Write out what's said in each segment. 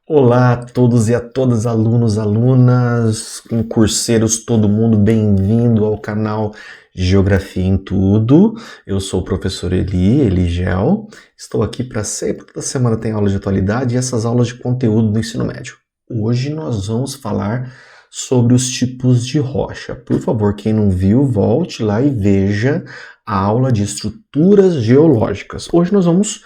Olá a todos e a todas, alunos, alunas, concurseiros, todo mundo, bem-vindo ao canal Geografia em Tudo. Eu sou o professor Eligel. Estou aqui para sempre, toda semana tem aula de atualidade e essas aulas de conteúdo do ensino médio. Hoje nós vamos falar sobre os tipos de rocha. Por favor, quem não viu, volte lá e veja a aula de estruturas geológicas. Hoje nós vamos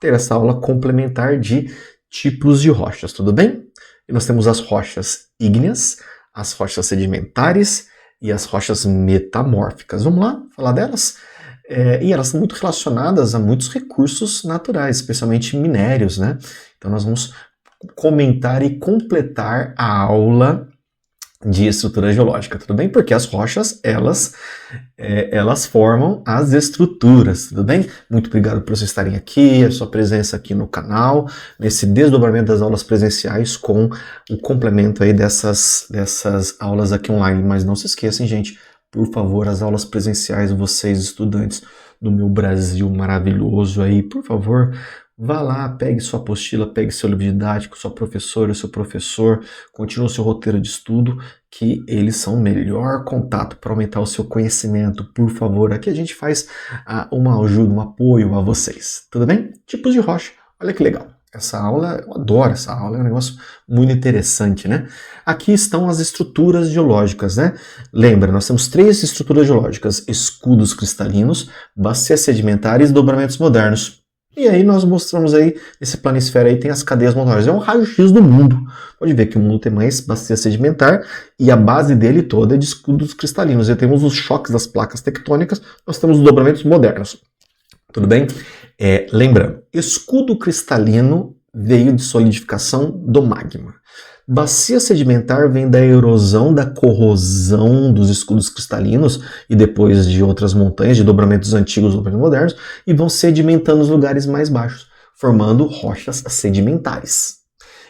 ter essa aula complementar de tipos de rochas, tudo bem? E nós temos as rochas ígneas, as rochas sedimentares e as rochas metamórficas. Vamos lá falar delas? E elas são muito relacionadas a muitos recursos naturais, especialmente minérios, né? Então nós vamos comentar e completar a aula de estrutura geológica, tudo bem? Porque as rochas, elas formam as estruturas, tudo bem? Muito obrigado por vocês estarem aqui, a sua presença aqui no canal, nesse desdobramento das aulas presenciais com o complemento aí dessas aulas aqui online. Mas não se esqueçam, gente, por favor, as aulas presenciais, vocês estudantes do meu Brasil maravilhoso aí, por favor, vá lá, pegue sua apostila, pegue seu livro didático, sua professora, seu professor, continue o seu roteiro de estudo, que eles são o melhor contato para aumentar o seu conhecimento. Por favor, aqui a gente faz uma ajuda, um apoio a vocês, tudo bem? Tipos de rocha, olha que legal. Essa aula, eu adoro essa aula, é um negócio muito interessante, né? Aqui estão as estruturas geológicas, né? Lembra, nós temos 3 estruturas geológicas: escudos cristalinos, bacias sedimentares e dobramentos modernos. E aí nós mostramos aí, nesse planisfera aí tem as cadeias monoras. É um raio-x do mundo. Pode ver que o mundo tem mais bacia sedimentar e a base dele toda é de escudos cristalinos. E temos os choques das placas tectônicas, nós temos os dobramentos modernos. Tudo bem? Lembrando, escudo cristalino veio de solidificação do magma. Bacia sedimentar vem da erosão, da corrosão dos escudos cristalinos e depois de outras montanhas, de dobramentos antigos ou modernos, e vão sedimentando os lugares mais baixos, formando rochas sedimentares.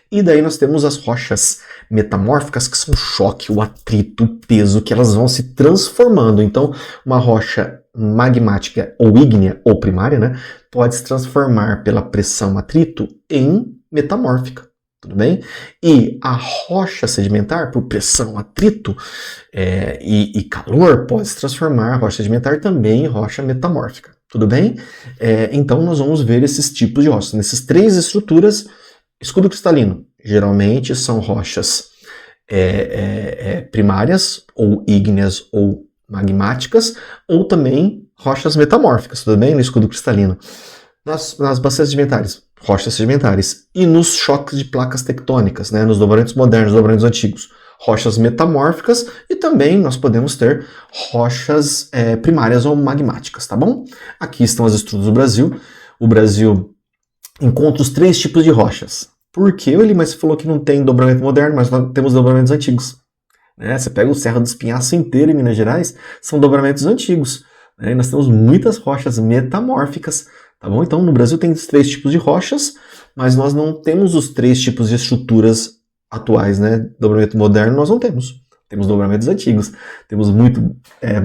E daí nós temos as rochas metamórficas, que são o choque, o atrito, o peso, que elas vão se transformando. Então, uma rocha magmática ou ígnea ou primária, né, pode se transformar pela pressão atrito em metamórfica. Tudo bem? E a rocha sedimentar, por pressão, atrito e calor, pode se transformar a rocha sedimentar também em rocha metamórfica. Tudo bem? Então nós vamos ver esses tipos de rochas. Nessas 3 estruturas, escudo cristalino, geralmente são rochas primárias, ou ígneas, ou magmáticas, ou também rochas metamórficas, tudo bem? No escudo cristalino. Nas bacias sedimentares, rochas sedimentares, e nos choques de placas tectônicas, né, nos dobramentos modernos, dobramentos antigos, rochas metamórficas, e também nós podemos ter rochas primárias ou magmáticas, tá bom? Aqui estão as estruturas do Brasil. O Brasil encontra os 3 tipos de rochas. Por que, mas você falou que não tem dobramento moderno, mas nós temos dobramentos antigos. Né? Você pega o Serra do Espinhaço inteiro em Minas Gerais, são dobramentos antigos. Né? E nós temos muitas rochas metamórficas. Tá bom? Então, no Brasil tem os 3 tipos de rochas, mas nós não temos os 3 tipos de estruturas atuais, né? Dobramento moderno nós não temos. Temos dobramentos antigos, temos muito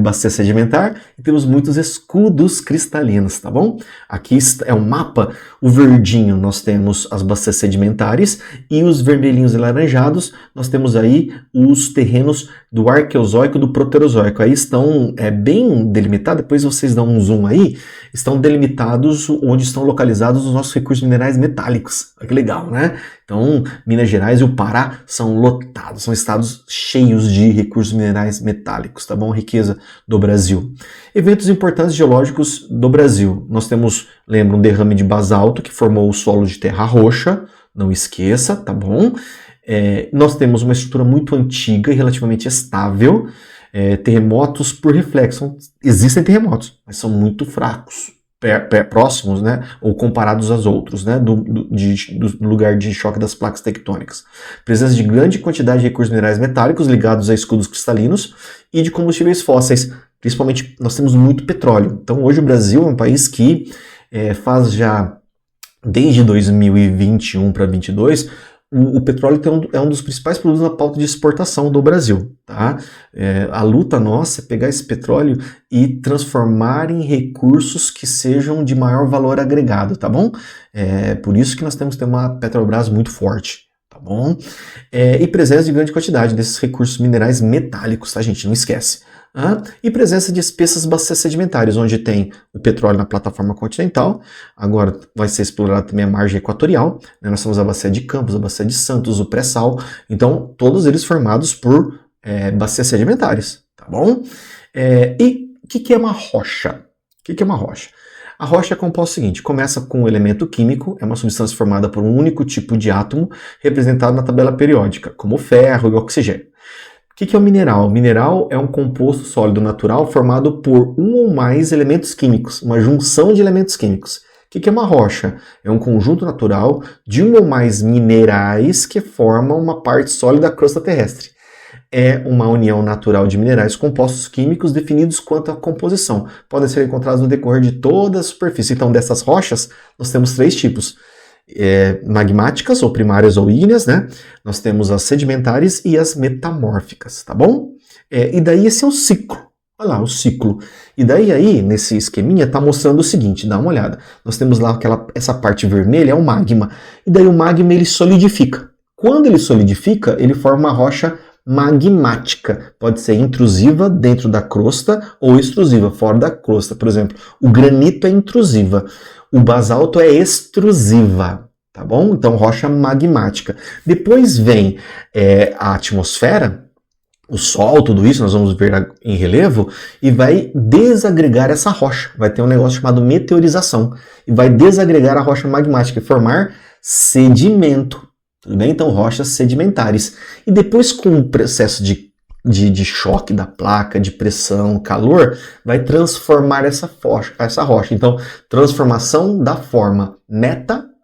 bacia sedimentar e temos muitos escudos cristalinos, tá bom? Aqui é um mapa, o verdinho nós temos as bacias sedimentares e os vermelhinhos e laranjados nós temos aí os terrenos do Arqueozoico e do Proterozoico. Aí estão bem delimitados, depois vocês dão um zoom aí, estão delimitados onde estão localizados os nossos recursos minerais metálicos. Olha que legal, né? Então, Minas Gerais e o Pará são lotados, são estados cheios de recursos minerais metálicos, tá bom? Riqueza do Brasil. Eventos importantes geológicos do Brasil. Nós temos, lembra, um derrame de basalto que formou o solo de terra roxa, não esqueça, tá bom? Nós temos uma estrutura muito antiga e relativamente estável. Terremotos por reflexo. Existem terremotos, mas são muito fracos. Próximos, né, ou comparados aos outros, né, do lugar de choque das placas tectônicas. Presença de grande quantidade de recursos minerais metálicos ligados a escudos cristalinos e de combustíveis fósseis. Principalmente, nós temos muito petróleo. Então, hoje o Brasil é um país que faz já, desde 2021 para 2022, o petróleo é um dos principais produtos na pauta de exportação do Brasil. Tá? A luta nossa é pegar esse petróleo e transformar em recursos que sejam de maior valor agregado, tá bom? Por isso que nós temos que ter uma Petrobras muito forte. Tá bom? E presença de grande quantidade desses recursos minerais metálicos, tá, gente? Não esquece. E presença de espessas bacias sedimentares, onde tem o petróleo na plataforma continental, agora vai ser explorada também a margem equatorial, né? Nós temos a bacia de Campos, a bacia de Santos, o pré-sal, então todos eles formados por bacias sedimentares, tá bom? E o que é uma rocha? O que é uma rocha? A rocha é composta seguinte, começa com um elemento químico, é uma substância formada por um único tipo de átomo, representado na tabela periódica, como ferro e oxigênio. O que é o mineral? O mineral é um composto sólido natural formado por um ou mais elementos químicos, uma junção de elementos químicos. O que é uma rocha? É um conjunto natural de um ou mais minerais que formam uma parte sólida da crosta terrestre. É uma união natural de minerais compostos químicos definidos quanto à composição. Podem ser encontrados no decorrer de toda a superfície. Então, dessas rochas, nós temos 3 tipos. Magmáticas, ou primárias ou ígneas, né? Nós temos as sedimentares e as metamórficas, tá bom? E daí esse é o ciclo. Olha lá, o ciclo. E daí aí, nesse esqueminha, tá mostrando o seguinte, dá uma olhada. Nós temos lá essa parte vermelha, é o magma. E daí o magma, ele solidifica. Quando ele solidifica, ele forma uma rocha magmática, pode ser intrusiva dentro da crosta ou extrusiva, fora da crosta. Por exemplo, o granito é intrusiva, o basalto é extrusiva, tá bom? Então, rocha magmática. Depois vem a atmosfera, o Sol, tudo isso, nós vamos ver em relevo, e vai desagregar essa rocha. Vai ter um negócio chamado meteorização, e vai desagregar a rocha magmática e formar sedimento. Tudo bem? Então, rochas sedimentares. E depois, com o processo de choque da placa, de pressão, calor, vai transformar essa rocha. Então, transformação da forma.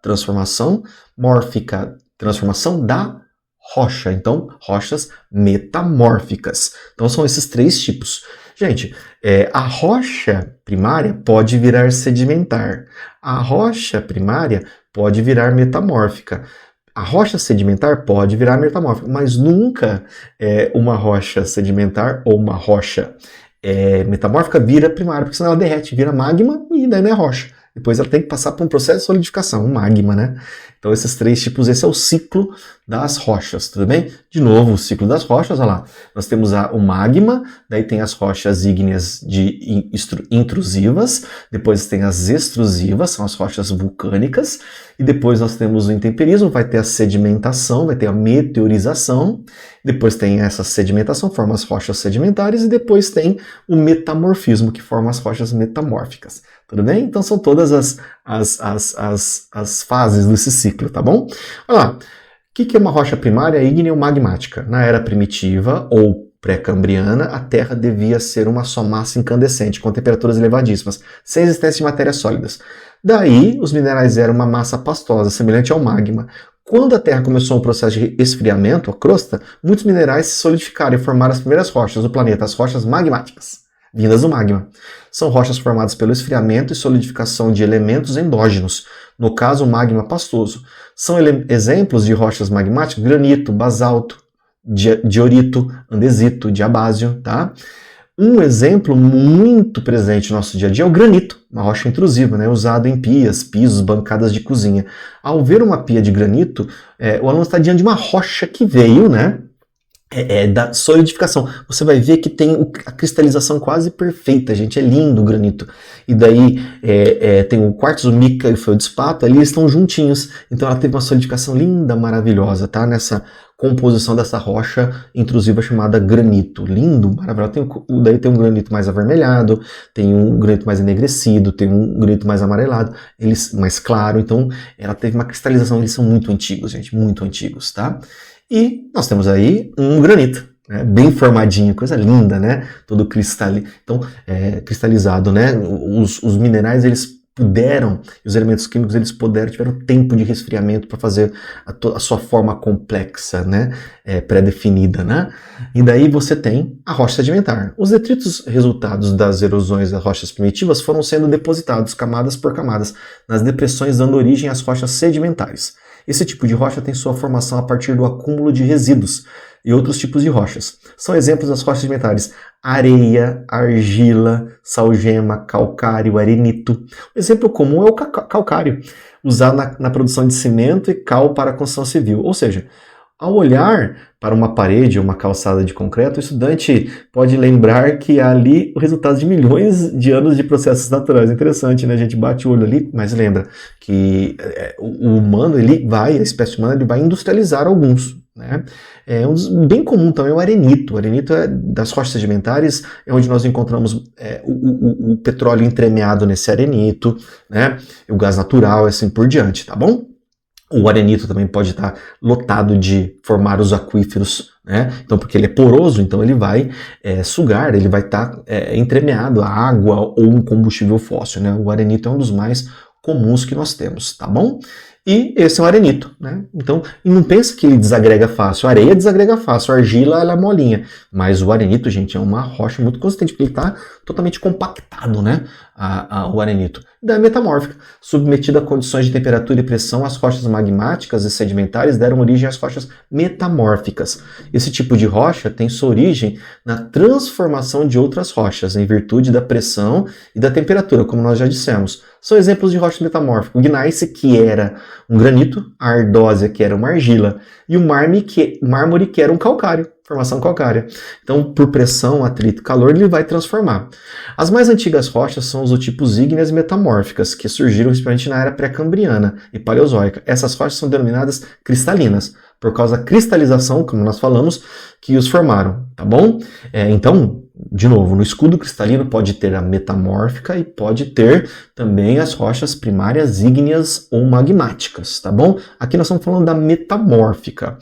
Transformação mórfica. Transformação da rocha. Então, rochas metamórficas. Então, são esses 3 tipos. Gente, a rocha primária pode virar sedimentar. A rocha primária pode virar metamórfica. A rocha sedimentar pode virar metamórfica, mas nunca uma rocha sedimentar ou uma rocha metamórfica vira primária, porque senão ela derrete, vira magma e daí não é rocha. Depois ela tem que passar por um processo de solidificação, um magma, né? Então esses 3 tipos, esse é o ciclo das rochas, tudo bem? De novo, o ciclo das rochas, olha lá. Nós temos o magma, daí tem as rochas ígneas intrusivas, depois tem as extrusivas, são as rochas vulcânicas, e depois nós temos o intemperismo, vai ter a sedimentação, vai ter a meteorização, depois tem essa sedimentação, forma as rochas sedimentares, e depois tem o metamorfismo, que forma as rochas metamórficas. Tudo bem? Então são todas as fases desse ciclo, tá bom? Olha lá, o que é uma rocha primária ígnea ou magmática? Na era primitiva ou pré-cambriana, a Terra devia ser uma só massa incandescente, com temperaturas elevadíssimas, sem existência de matérias sólidas. Daí, os minerais eram uma massa pastosa, semelhante ao magma. Quando a Terra começou um processo de esfriamento, a crosta, muitos minerais se solidificaram e formaram as primeiras rochas do planeta, as rochas magmáticas, vindas do magma. São rochas formadas pelo esfriamento e solidificação de elementos endógenos, no caso o magma pastoso. São exemplos de rochas magmáticas: granito, basalto, diorito, andesito, diabásio, tá? Um exemplo muito presente no nosso dia a dia é o granito, uma rocha intrusiva, né, usado em pias, pisos, bancadas de cozinha. Ao ver uma pia de granito, o aluno está diante de uma rocha que veio, né, da solidificação. Você vai ver que tem a cristalização quase perfeita, gente. É lindo o granito. E daí tem o quartzo, o mica e o feldspato, ali eles estão juntinhos. Então ela teve uma solidificação linda, maravilhosa, tá? Nessa composição dessa rocha intrusiva chamada granito. Lindo, maravilhoso. Daí tem um granito mais avermelhado, tem um granito mais enegrecido, tem um granito mais amarelado, eles mais claro. Então ela teve uma cristalização. Eles são muito antigos, gente, muito antigos, tá? E nós temos aí um granito, né, bem formadinho, coisa linda, né? Todo cristalizado, né? Os minerais, eles puderam, os elementos químicos, eles tiveram tempo de resfriamento para fazer a sua forma complexa, né? Pré-definida, né? E daí você tem a rocha sedimentar. Os detritos resultados das erosões das rochas primitivas foram sendo depositados, camadas por camadas, nas depressões, dando origem às rochas sedimentares. Esse tipo de rocha tem sua formação a partir do acúmulo de resíduos e outros tipos de rochas. São exemplos das rochas sedimentares: areia, argila, salgema, calcário, arenito. Um exemplo comum é o calcário, usado na produção de cimento e cal para a construção civil. Ou seja, ao olhar para uma parede ou uma calçada de concreto, o estudante pode lembrar que há ali o resultado de milhões de anos de processos naturais. Interessante, né? A gente bate o olho ali, mas lembra que o humano, a espécie humana, ele vai industrializar alguns, né? Bem comum também é o arenito. O arenito das rochas sedimentares, é onde nós encontramos o petróleo entremeado nesse arenito, né? O gás natural, assim por diante, tá bom? O arenito também pode estar lotado de formar os aquíferos, né? Então, porque ele é poroso, então ele vai sugar, ele vai estar entremeado a água ou um combustível fóssil, né? O arenito é um dos mais comuns que nós temos, tá bom? E esse é o arenito, né? Então, e não pensa que ele desagrega fácil. A areia desagrega fácil, a argila ela é molinha. Mas o arenito, gente, é uma rocha muito consistente, porque ele está totalmente compactado, né? O arenito. Da metamórfica. Submetida a condições de temperatura e pressão, as rochas magmáticas e sedimentares deram origem às rochas metamórficas. Esse tipo de rocha tem sua origem na transformação de outras rochas, em virtude da pressão e da temperatura, como nós já dissemos. São exemplos de rochas metamórficas. O gneiss, que era um granito, a ardósia, que era uma argila, e o mármore, que era um calcário, formação calcária. Então, por pressão, atrito e calor, ele vai transformar. As mais antigas rochas são os do tipo ígneas metamórficas, que surgiram principalmente na era pré-cambriana e paleozoica. Essas rochas são denominadas cristalinas, por causa da cristalização, como nós falamos, que os formaram, tá bom? Então, de novo, no escudo cristalino pode ter a metamórfica e pode ter também as rochas primárias ígneas ou magmáticas, tá bom? Aqui nós estamos falando da metamórfica.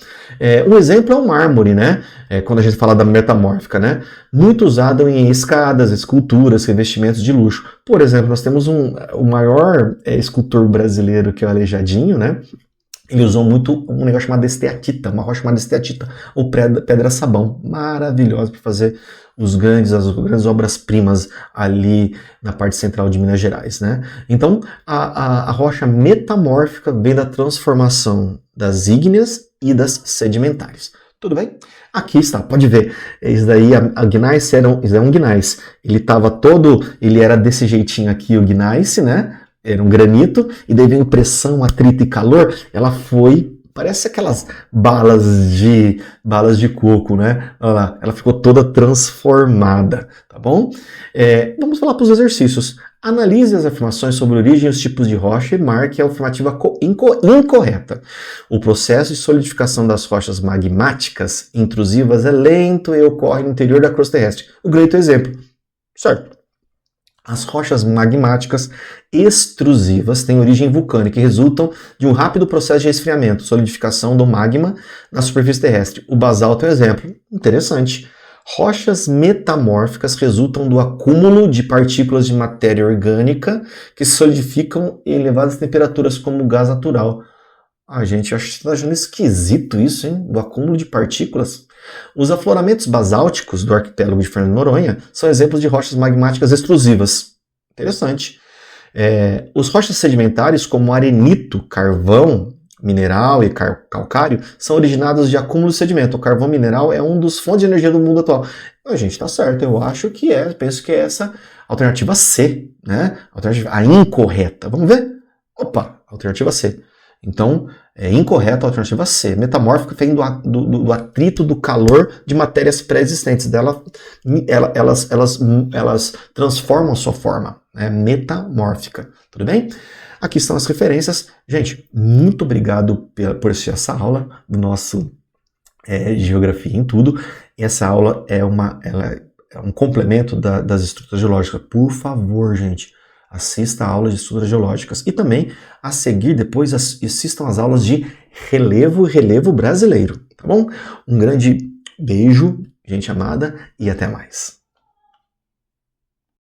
Um exemplo é o mármore, né? Quando a gente fala da metamórfica, né? Muito usado em escadas, esculturas, revestimentos de luxo. Por exemplo, nós temos o maior escultor brasileiro, que é o Aleijadinho, né? Ele usou muito um negócio chamado esteatita, uma rocha chamada esteatita, ou pedra-sabão, maravilhosa para fazer as grandes obras-primas ali na parte central de Minas Gerais, né? Então, a rocha metamórfica vem da transformação das ígneas e das sedimentares. Tudo bem? Aqui está, pode ver. Isso daí, a gneiss isso é um gneiss. Ele era desse jeitinho aqui, o gneiss, né? Era um granito, e daí veio pressão, atrito e calor, ela parece aquelas balas de coco, né? Olha lá, ela ficou toda transformada, tá bom? Vamos falar para os exercícios. Analise as afirmações sobre origem e os tipos de rocha e marque a afirmativa incorreta. O processo de solidificação das rochas magmáticas intrusivas é lento e ocorre no interior da crosta terrestre. O grande exemplo. Certo. As rochas magmáticas extrusivas têm origem vulcânica e resultam de um rápido processo de resfriamento, solidificação do magma na superfície terrestre. O basalto é um exemplo. Interessante. Rochas metamórficas resultam do acúmulo de partículas de matéria orgânica que se solidificam em elevadas temperaturas como gás natural. Gente, eu acho que você está achando esquisito isso, hein? Do acúmulo de partículas. Os afloramentos basálticos do arquipélago de Fernando de Noronha são exemplos de rochas magmáticas extrusivas. Interessante. Os rochas sedimentares, como arenito, carvão mineral e calcário, são originados de acúmulo de sedimento. O carvão mineral é um dos fontes de energia do mundo atual. Gente, tá certo. Eu acho que penso que é essa alternativa C, né? A incorreta. Vamos ver? Opa, alternativa C. Então, é incorreta a alternativa C. Metamórfica vem do atrito do calor de matérias pré-existentes. Elas transformam sua forma. Metamórfica. Tudo bem? Aqui estão as referências. Gente, muito obrigado por assistir essa aula do nosso Geografia em Tudo. Essa aula é um complemento das estruturas geológicas. Por favor, gente, assista a aula de estruturas geológicas e também a seguir depois assistam as aulas de relevo e relevo brasileiro, tá bom? Um grande beijo, gente amada, e até mais.